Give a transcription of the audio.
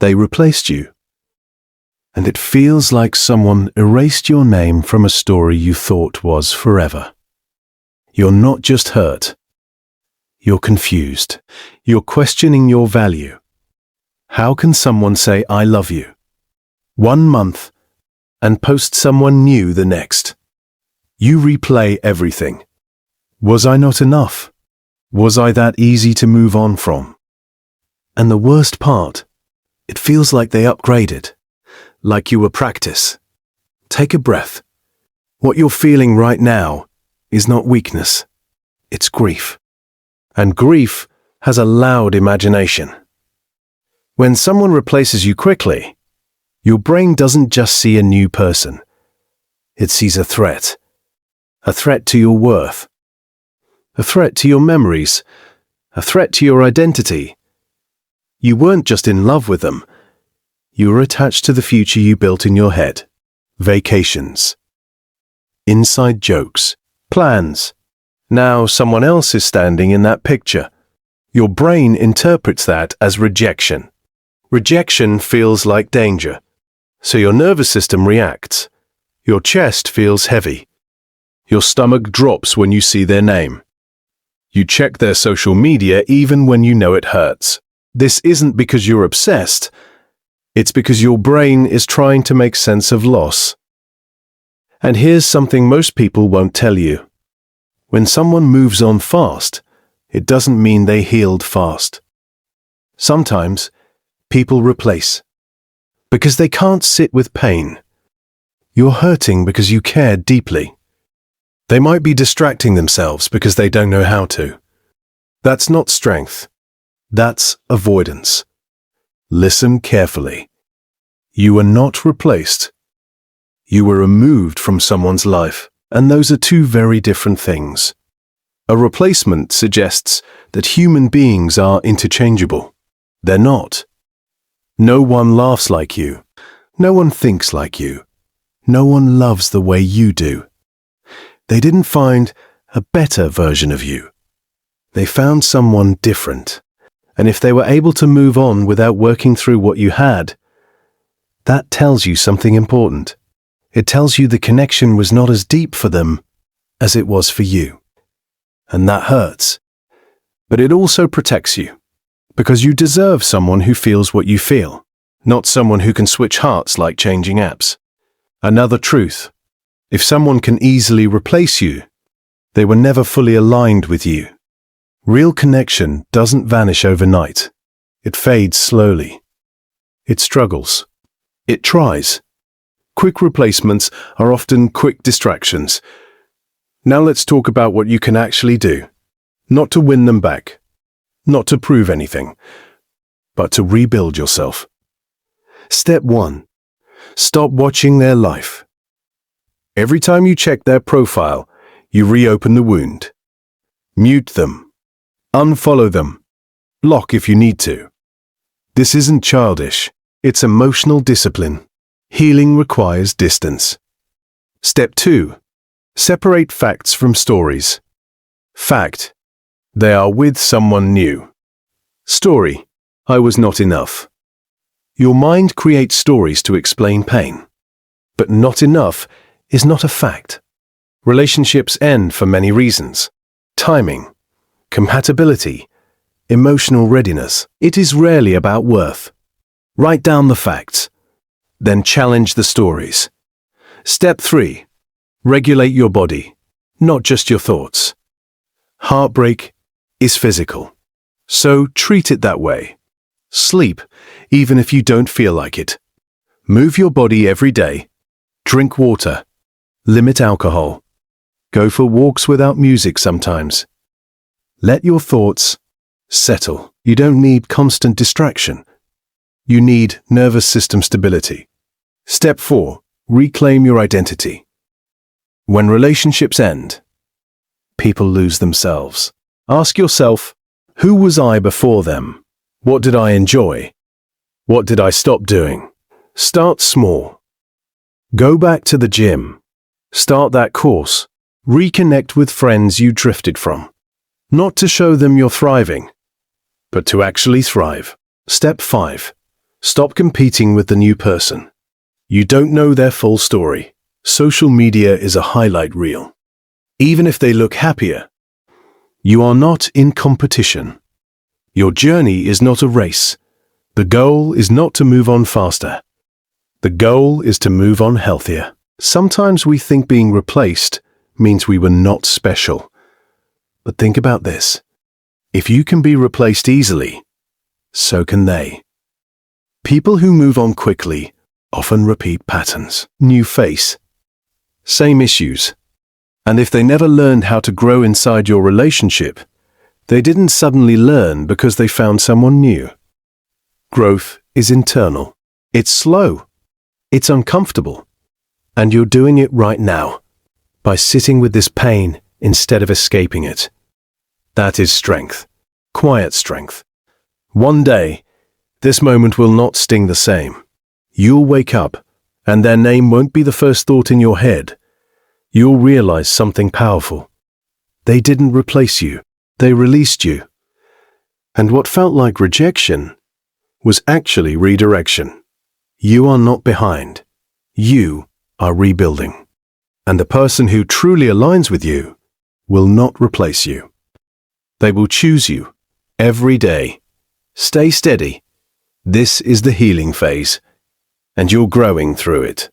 They replaced you. And it feels like someone erased your name from a story you thought was forever. You're not just hurt. You're confused. You're questioning your value. How can someone say, "I love you" 1 month and post someone new the next? You replay everything. Was I not enough? Was I that easy to move on from? And the worst part, it feels like they upgraded, like you were practice. Take a breath. What you're feeling right now is not weakness, it's grief. And grief has a loud imagination. When someone replaces you quickly, your brain doesn't just see a new person. It sees a threat to your worth, a threat to your memories, a threat to your identity. You weren't just in love with them. You were attached to the future you built in your head. Vacations, inside jokes, plans. Now someone else is standing in that picture. Your brain interprets that as rejection. Rejection feels like danger, so your nervous system reacts. Your chest feels heavy. Your stomach drops when you see their name. You check their social media even when you know it hurts. This isn't because you're obsessed. It's because your brain is trying to make sense of loss. And here's something most people won't tell you. When someone moves on fast, it doesn't mean they healed fast. Sometimes, people replace because they can't sit with pain. You're hurting because you care deeply. They might be distracting themselves because they don't know how to. That's not strength. That's avoidance. Listen carefully. You were not replaced. You were removed from someone's life, and those are two very different things. A replacement suggests that human beings are interchangeable. They're not. No one laughs like you. No one thinks like you. No one loves the way you do. They didn't find a better version of you. They found someone different. And if they were able to move on without working through what you had, that tells you something important. It tells you the connection was not as deep for them as it was for you. And that hurts. But it also protects you, because you deserve someone who feels what you feel, not someone who can switch hearts like changing apps. Another truth: if someone can easily replace you, they were never fully aligned with you. Real connection doesn't vanish overnight. It fades slowly. It struggles. It tries. Quick replacements are often quick distractions. Now let's talk about what you can actually do. Not to win them back. Not to prove anything. But to rebuild yourself. Step 1. Stop watching their life. Every time you check their profile, you reopen the wound. Mute them. Unfollow them. Block if you need to. This isn't childish. It's emotional discipline. Healing requires distance. Step 2. Separate facts from stories. Fact: they are with someone new. Story: I was not enough. Your mind creates stories to explain pain. But not enough is not a fact. Relationships end for many reasons. Timing, compatibility, emotional readiness. It is rarely about worth. Write down the facts, then challenge the stories. Step 3. Regulate your body, not just your thoughts. Heartbreak is physical, so treat it that way. Sleep, even if you don't feel like it. Move your body every day. Drink water. Limit alcohol. Go for walks without music sometimes. Let your thoughts settle. You don't need constant distraction. You need nervous system stability. Step 4. Reclaim your identity. When relationships end, people lose themselves. Ask yourself, who was I before them? What did I enjoy? What did I stop doing? Start small. Go back to the gym. Start that course. Reconnect with friends you drifted from. Not to show them you're thriving, but to actually thrive. Step 5. Stop competing with the new person. You don't know their full story. Social media is a highlight reel. Even if they look happier, you are not in competition. Your journey is not a race. The goal is not to move on faster. The goal is to move on healthier. Sometimes we think being replaced means we were not special. But think about this. If you can be replaced easily, so can they. People who move on quickly often repeat patterns. New face, same issues. And if they never learned how to grow inside your relationship, they didn't suddenly learn because they found someone new. Growth is internal. It's slow. It's uncomfortable. And you're doing it right now, by sitting with this pain instead of escaping it. That is strength. Quiet strength. One day, this moment will not sting the same. You'll wake up, and their name won't be the first thought in your head. You'll realize something powerful. They didn't replace you. They released you. And what felt like rejection was actually redirection. You are not behind. You are rebuilding. And the person who truly aligns with you will not replace you. They will choose you every day. Stay steady. This is the healing phase, and you're growing through it.